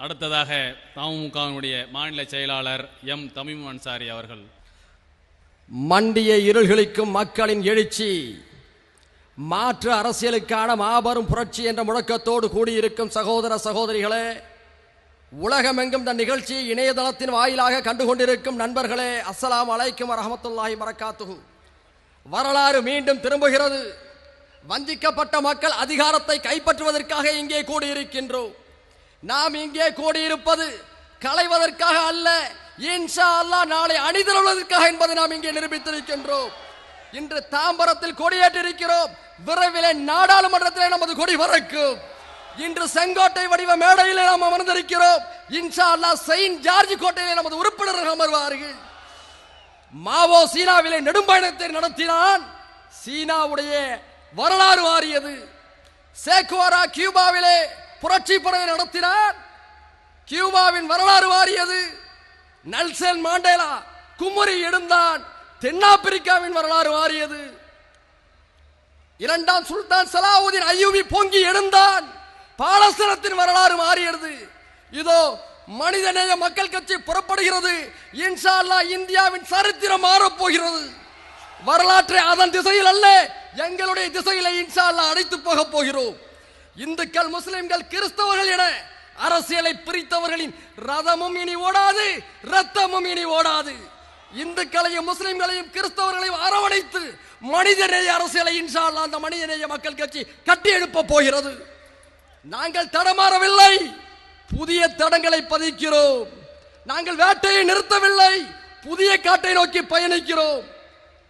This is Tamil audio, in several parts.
அடுத்ததாக தமுமுகவினுடைய மாநில செயலாளர் எம் தமீம் அன்சாரி அவர்கள். மண்டிய இருள்களிக்கும் மக்களின் எழுச்சி, மாற்று அரசியலுக்கான மாபெரும் புரட்சி என்ற முழக்கத்தோடு கூடியிருக்கும் சகோதர சகோதரிகளே, உலகமெங்கும் இந்த நிகழ்ச்சியை இணையதளத்தின் வாயிலாக கண்டுகொண்டிருக்கும் நண்பர்களே, அஸ்ஸலாமு அலைக்கும் வரஹ்மத்துல்லாஹி வரகாத்துஹு. வரலாறு மீண்டும் திரும்புகிறது. வஞ்சிக்கப்பட்ட மக்கள் அதிகாரத்தை கைப்பற்றுவதற்காக இங்கே கூடியிருக்கின்றோம். நாம் இங்கே கூடியிருப்பது களைவதற்காக அல்ல, இன்ஷா அல்லாஹ் நாளை அணிதிரள்வதற்காக என்பதை நாம் இங்கே நிரூபித்திருக்கின்றோம். இன்று தாம்பரத்தில் கொடியேற்றிருக்கிறோம். விரைவிலே நாடாளுமன்றத்திலே நமது கொடி பறக்கும். இன்று செங்கோட்டை வடிவ மேடையிலே நாம் அமர்ந்திருக்கிறோம். இன்ஷா அல்லாஹ் செயின்ட் ஜார்ஜ் கோட்டையிலே நமது உறுப்பினர்கள் அமர்வார்கள். மாவோ சீனாவிலே நெடும்பயணத்தை நடத்தினான். சீனாவுடைய வரலாறு மாறியது. சேக்குவாரா கியூபாவிலே புரட்சி படையை நடத்தினார். கியூபாவின் வரலாறு மாறியது. நெல்சன் மாண்டேலா குமரி எழுந்தான். தென்னாப்பிரிக்காவின் வரலாறு மாறியது. இரண்டாம் சுல்தான் சலாவுதீன் அய்யூபி பொங்கி எழுந்தான். பாலஸ்தீனத்தின் வரலாறு மாறியது. இதோ மனிதநேய மக்கள் கட்சி புறப்படுகிறது. இன்ஷா அல்லாஹ் இந்தியாவின் சரித்திரம் மாறப்போகிறது. வரலாற்றை அதன் திசையில் அல்ல, எங்களுடைய திசையில இன்ஷா அல்லாஹ் அழைத்து போக போகிறோம். இந்துக்கள், முஸ்லிம்கள், கிறிஸ்தவர்கள் என அரசியலை பிரித்தவர்களின் ரதமும் இனி ஓடாது, ரத்தமும் இனி ஓடாது. இந்துக்களையும் முஸ்லிம்களையும் கிறிஸ்தவர்களையும் அரவணைத்து மனிதநேய அரசியலை இன்ஷா அல்லாஹ் அந்த மனிதநேய மக்கள் கட்சி கட்டி எழுப்ப போகிறது. நாங்கள் தடமாறவில்லை, புதிய தடங்களை பதிக்கிறோம். நாங்கள் வேட்டையை நிறுத்தவில்லை, புதிய காட்டை நோக்கி பயணிக்கிறோம்.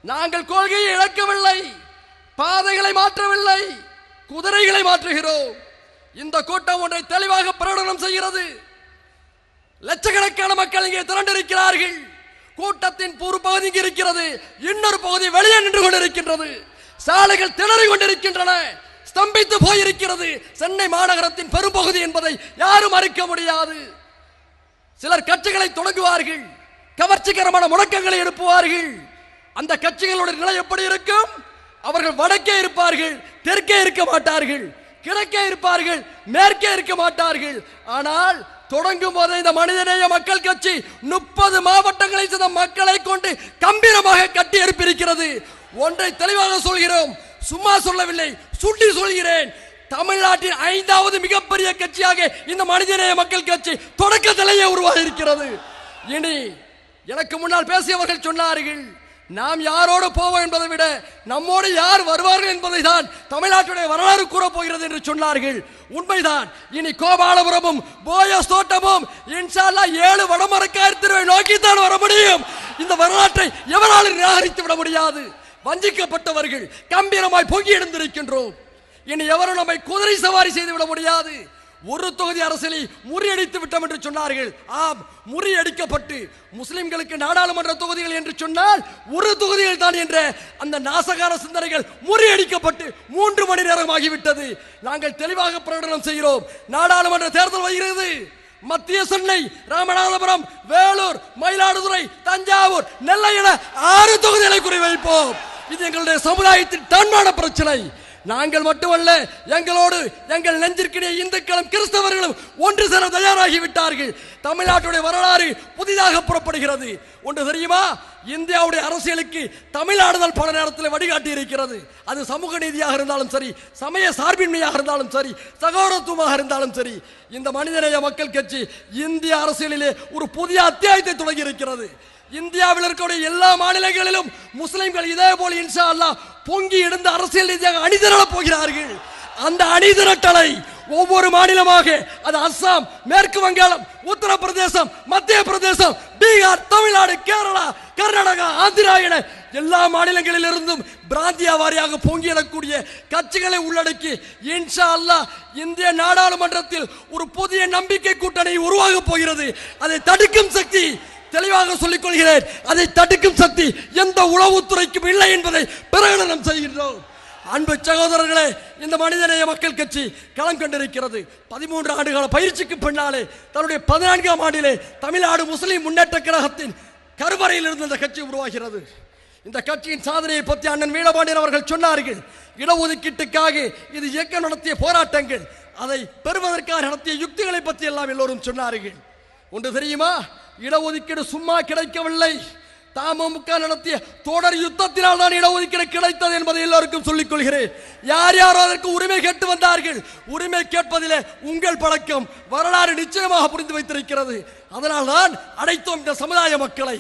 நாங்கள் கொள்கையை இழக்கவில்லை, பாதைகளை மாற்றவில்லை, குதிரைகளை மாற்றுகிறோம். இந்த கூட்டம் ஒன்றை தெளிவாக பிரகடனம் செய்கிறது. லட்சக்கணக்கான மக்கள் இங்கே திரண்டிருக்கிறார்கள். கூட்டத்தின் ஒரு பகுதி இங்கே இருக்கிறது, இன்னொரு பகுதி வெளியே நின்று கொண்டிருக்கின்றது. சாலைகள் திணறிக் கொண்டிருக்கின்றன, ஸ்தம்பித்து போயிருக்கிறது. சென்னை மாநகரத்தின் பெரும்பகுதி என்பதை யாரும் மறுக்க முடியாது. சிலர் கட்சிகளை தொடங்குவார்கள், கவர்ச்சிகரமான முழக்கங்களை எழுப்புவார்கள். அந்த கட்சிகளுடைய நிலை எப்படி இருக்கும்? அவர்கள் வடக்கே இருப்பார்கள், தெற்கே இருக்க மாட்டார்கள், கிழக்கே இருப்பார்கள், மேற்கே இருக்க மாட்டார்கள். ஆனால் தொடங்கும் போது இந்த மனிதநேய மக்கள் கட்சி 30 மாவட்டங்களை சேர்ந்த மக்களை கொண்டு கம்பீரமாக கட்டி எழுப்பியிருக்கிறது. ஒன்றை தெளிவாக சொல்கிறோம், சும்மா சொல்லவில்லை, சுட்டி சொல்கிறேன். தமிழ்நாட்டின் 5வது மிகப்பெரிய கட்சியாக இந்த மனிதநேய மக்கள் கட்சி தொடக்கத்திலேயே உருவாகி இருக்கிறது. இனி எனக்கு முன்னால் பேசியவர்கள் சொன்னார்கள், நாம் யாரோடு போவோம் என்பதை விட நம்மோடு யார் வருவார்கள் என்பதை தான் தமிழ்நாட்டுடைய வரலாறு கூற போகிறது என்று சொன்னார்கள். உண்மைதான். இனி கோபாலபுரமும் போயஸ் தோட்டமும் இன்ஷா அல்லாஹ் 7 வடமரக்கார் திருவை நோக்கித்தான் வர முடியும். இந்த வரலாற்றை எவராலும் நிராகரித்து விட முடியாது. வஞ்சிக்கப்பட்டவர்கள் கம்பீரமாய் பொங்கி எழுந்திருக்கின்றோம். இனி எவரும் நம்மை குதிரை சவாரி செய்து விட முடியாது. ஒரு தொகுதி அரசியலை முறியடித்து விட்டோம் என்று சொன்னார்கள். ஆம், முறியடிக்கப்பட்டு முஸ்லிம்களுக்கு நாடாளுமன்ற தொகுதிகள் என்று சொன்னால் ஒரு தொகுதிகள் தான் என்ற அந்த நாசகார சிந்தனைகள் முறியடிக்கப்பட்டு 3 மணி நேரம் ஆகிவிட்டது. நாங்கள் தெளிவாக பிரகடனம் செய்கிறோம், நாடாளுமன்ற தேர்தல் வருகிறது. மத்திய சென்னை, ராமநாதபுரம், வேலூர், மயிலாடுதுறை, தஞ்சாவூர், நெல்லை என 6 தொகுதிகளை குறிவைப்போம். இது எங்களுடைய சமுதாயத்தின் தன்மான பிரச்சனை. நாங்கள் மட்டுமல்ல, எங்களோடு எங்கள் நெஞ்சிற்கிடையே இந்துக்களும் கிறிஸ்தவர்களும் ஒன்று சேர தயாராகிவிட்டார்கள். தமிழ்நாட்டுடைய வரலாறு புதிதாக புறப்படுகிறது. ஒன்று தெரியுமா? இந்தியாவுடைய அரசியலுக்கு தமிழ்நாடுதல் பல நேரத்தில் வழிகாட்டி இருக்கிறது. அது சமூக நீதியாக இருந்தாலும் சரி, சமய சார்பின்மையாக இருந்தாலும் சரி, சகோதரத்துவமாக இருந்தாலும் சரி, இந்த மனிதநேய மக்கள் கட்சி இந்திய அரசியலிலே ஒரு புதிய அத்தியாயத்தை தொடங்கி இருக்கிறது. இந்தியாவில் இருக்கக்கூடிய எல்லா மாநிலங்களிலும் முஸ்லிம்கள் இதே போல இன்ஷா அல்லாஹ் பொங்கி எழுந்த அரசியல் ரீதியாக அணிதிரளப் போகிறார்கள். அந்த அணிதிரட்டலை ஒவ்வொரு மாநிலமாக, அது அஸ்ஸாம், மேற்கு வங்காளம், உத்தரப்பிரதேசம், மத்திய பிரதேசம், பீகார், தமிழ்நாடு, கேரளா, கர்நாடகா, ஆந்திரா என எல்லா மாநிலங்களிலிருந்தும் பிராந்திய வாரியாக பொங்கி எழக்கூடிய கட்சிகளை உள்ளடக்கி இன்ஷா அல்லாஹ் இந்திய நாடாளுமன்றத்தில் ஒரு புதிய நம்பிக்கை கூட்டணி உருவாக போகிறது. அதை தடுக்கும் சக்தி, தெளிவாக சொல்லிக் கொள்கிறேன், அதை தடுக்கும் சக்தி எந்த உளவுத்துறைக்கும் இல்லை என்பதை பிரகடனம் செய்கின்றோம். அன்பு சகோதரர்களே, இந்த மனிதநேய மக்கள் கட்சி களம் கண்டிருக்கிறது. 13 ஆண்டுகால பயிற்சிக்கு பின்னாலே தன்னுடைய 14ஆம் ஆண்டிலே தமிழ்நாடு முஸ்லிம் முன்னேற்ற கழகத்தின் கருவறையில் இருந்து இந்த கட்சி உருவாகிறது. இந்த கட்சியின் சாதனையை பற்றி அண்ணன் வீரபாண்டியன் அவர்கள் சொன்னார்கள். இடஒதுக்கீட்டுக்காக இது இயக்கம் நடத்திய போராட்டங்கள், அதை பெறுவதற்காக நடத்திய யுக்திகளை பற்றி எல்லாம் எல்லோரும் சொன்னார்கள். ஒன்று தெரியுமா, இடஒதுக்கீடு சும்மா கிடைக்கவில்லை. தமுக நடத்திய தொடர் யுத்தத்தினால் தான் இடஒதுக்கீடு கிடைத்தது என்பதை எல்லோருக்கும் சொல்லிக் கொள்கிறேன். யார் யாரோ அதற்கு உரிமை கேட்டு வந்தார்கள். உரிமை கேட்பதிலே உங்கள் பழக்கம் வரலாறு நிச்சயமாக புரிந்து வைத்திருக்கிறது. அதனால் தான் அடைத்தோம் இந்த சமுதாய மக்களை.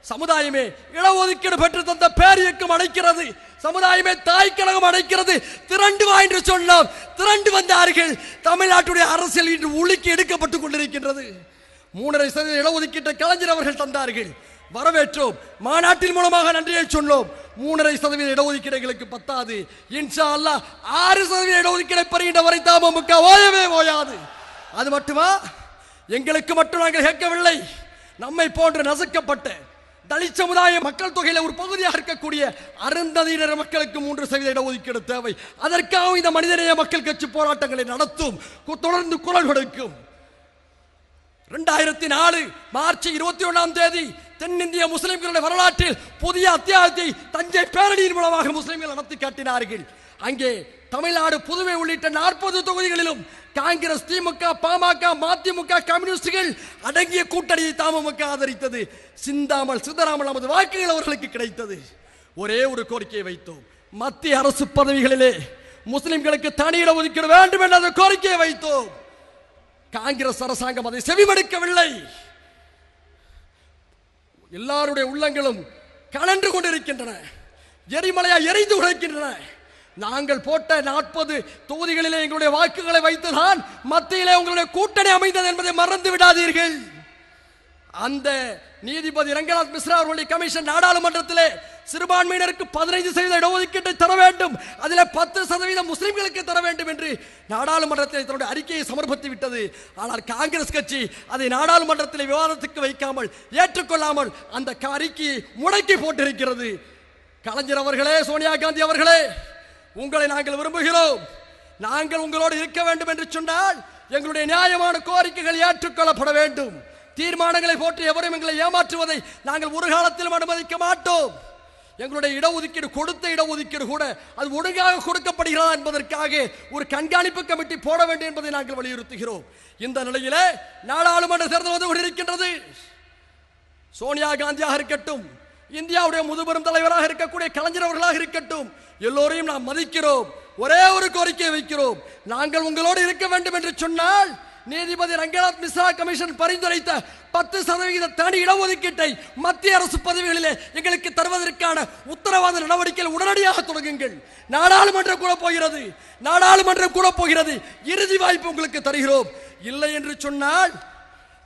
சமுதாயமே இடஒதுக்கீடு பெற்று தந்த பேரியக்கம் அடைக்கிறது. சமுதாயமே தாய் கழகம் அடைக்கிறது. திரண்டு வா என்று சொன்னோம், திரண்டு வந்தார்கள். தமிழ்நாட்டுடைய அரசியல் இன்று உலுக்கி எடுக்கப்பட்டுக் கொண்டிருக்கின்றது. 3.5% இடஒதுக்கீட்டை கலைஞர் அவர்கள் தந்தார்கள், வரவேற்றோம். மாநாட்டின் மூலமாக நன்றியை சொன்னோம். 3.5% இடஒதுக்கீடு எங்களுக்கு பத்தாது. இன்ஷா அல்லாஹ் 6% இடஒதுக்கீடை பெறுகின்ற வரை தமுக ஓயவே ஓயாது. அது மட்டுமா, எங்களுக்கு மட்டும் நாங்கள் கேட்கவில்லை. நம்மை போன்று நசுக்கப்பட்ட தலித் சமுதாய மக்கள் தொகையில ஒரு பகுதியாக இருக்கக்கூடிய அருந்ததியினர் மக்களுக்கு 3% இடஒதுக்கீடு தேவை. அதற்காக இந்த மனிதநேய மக்கள் கட்சி போராட்டங்களை நடத்தும், தொடர்ந்து குரல் கொடுக்கும். 2004 மார்ச் 21 தென்னிந்திய முஸ்லிம்களுடைய வரலாற்றில் புதிய அத்தியாயத்தை தஞ்சை பேரணியின் மூலமாக முஸ்லிம்கள் நடத்தி காட்டினார்கள். அங்கே தமிழ்நாடு, புதுவை உள்ளிட்ட 40 தொகுதிகளிலும் காங்கிரஸ், திமுக, பாமக, மதிமுக, கம்யூனிஸ்டுகள் அடங்கிய கூட்டணியை தமுக ஆதரித்தது. சிந்தாமல் சிதறாமல் நமது வாக்குகள் அவர்களுக்கு கிடைத்தது. ஒரே ஒரு கோரிக்கையை வைத்தோம், மத்திய அரசு பதவிகளிலே முஸ்லிம்களுக்கு தனி இடஒதுக்கீடு வேண்டும் என்ற கோரிக்கையை வைத்தோம். காங்கிரஸ் அரசாங்கம் அதை செவிமடுக்கவில்லை. எல்லாருடைய உள்ளங்களும் கலன்று கொண்டிருக்கின்றன, எரிமலையா எரிந்து உழைக்கின்றன. நாங்கள் போட்ட 40 தொகுதிகளிலே எங்களுடைய வாக்குகளை வைத்துதான் மத்தியிலே உங்களுடைய கூட்டணி அமைந்தது என்பதை மறந்து விடாதீர்கள். அந்த நீதிபதி ரங்கநாத் மிஸ்ரா அவர்களுடைய கமிஷன் நாடாளுமன்றத்திலே சிறுபான்மையினருக்கு 15% இடஒதுக்கீட்டை தர வேண்டும், அதில் 10% முஸ்லிம்களுக்கு தர வேண்டும் என்று நாடாளுமன்றத்தில் தன்னுடைய அறிக்கையை சமர்ப்பித்து விட்டது. ஆனால் காங்கிரஸ் கட்சி அதை நாடாளுமன்றத்தில் விவாதத்துக்கு வைக்காமல், ஏற்றுக்கொள்ளாமல் அந்த அறிக்கையை முடக்கி போட்டிருக்கிறது. கலைஞர் அவர்களே, சோனியா காந்தி அவர்களே, உங்களை நாங்கள் விரும்புகிறோம். நாங்கள் உங்களோடு இருக்க வேண்டும் என்று சொன்னால் எங்களுடைய நியாயமான கோரிக்கைகள் ஏற்றுக்கொள்ளப்பட வேண்டும். தீர்மானங்களை போட்டு எவரும் எங்களை ஏமாற்றுவதை நாங்கள் ஒரு காலத்திலும் அனுமதிக்க மாட்டோம். எங்களுடைய இடஒதுக்கீடு, கொடுத்த இடஒதுக்கீடு கூட அது ஒழுங்காக கொடுக்கப்படுகிறதா என்பதற்காக ஒரு கண்காணிப்பு கமிட்டி போட வேண்டும் என்பதை நாங்கள் வலியுறுத்துகிறோம். இந்த நிலையிலே நாடாளுமன்ற தேர்தல் வந்து கொண்டிருக்கின்றது. சோனியா காந்தியாக இருக்கட்டும், இந்தியாவுடைய முதுபெரும் தலைவராக இருக்கக்கூடிய கலைஞர் அவர்களாக இருக்கட்டும், எல்லோரையும் நாம் மதிக்கிறோம். ஒரே ஒரு கோரிக்கையை வைக்கிறோம், நாங்கள் உங்களோடு இருக்க வேண்டும் என்று சொன்னால் நீதிபதி ரங்கநாத் மிஸ்ரா கமிஷன் பரிந்துரைத்த 10% தனி இடஒதுக்கீட்டை மத்திய அரசு பதவிகளிலே எங்களுக்கு தருவதற்கான உத்தரவாத நடவடிக்கைகள் உடனடியாக தொடங்குங்கள். நாடாளுமன்றம் கூட போகிறது, நாடாளுமன்றம் கூட போகிறது. இறுதி வாய்ப்பு உங்களுக்கு தருகிறோம். இல்லை என்று சொன்னால்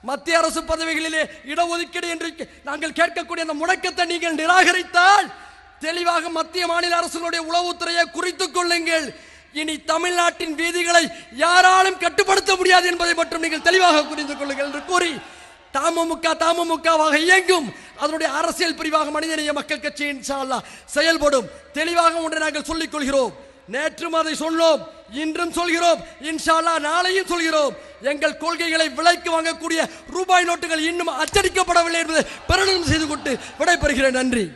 மத்திய அரசு பதவிகளிலே இடஒதுக்கீடு என்று நாங்கள் கேட்கக்கூடிய அந்த முடக்கத்தை நீங்கள் நிராகரித்தால் தெளிவாக மத்திய மாநில அரசுகளுடைய உளவுத்துறையை குறித்துக் கொள்ளுங்கள். இனி தமிழ்நாட்டின் வீதிகளை யாராலும் கட்டுப்படுத்த முடியாது என்பதை மட்டும் நீங்கள் தெளிவாக புரிந்து கொள்ளுங்கள் என்று கூறி தமுகவாக இயங்கும் அதனுடைய அரசியல் பிரிவாக மனிதநேய மக்கள் கட்சி இன்ஷா அல்லாஹ் செயல்படும். தெளிவாக ஒன்றை நாங்கள் சொல்லிக் கொள்கிறோம். நேற்றும் அதை சொன்னோம், இன்றும் சொல்கிறோம், இன்ஷா அல்லாஹ் நாளையும் சொல்கிறோம். எங்கள் கொள்கைகளை விலைக்கு வாங்கக்கூடிய ரூபாய் நோட்டுகள் இன்னும் அச்சடிக்கப்படவில்லை என்பதை பிரகடனம் செய்து கொண்டு விடைபெறுகிறேன். நன்றி.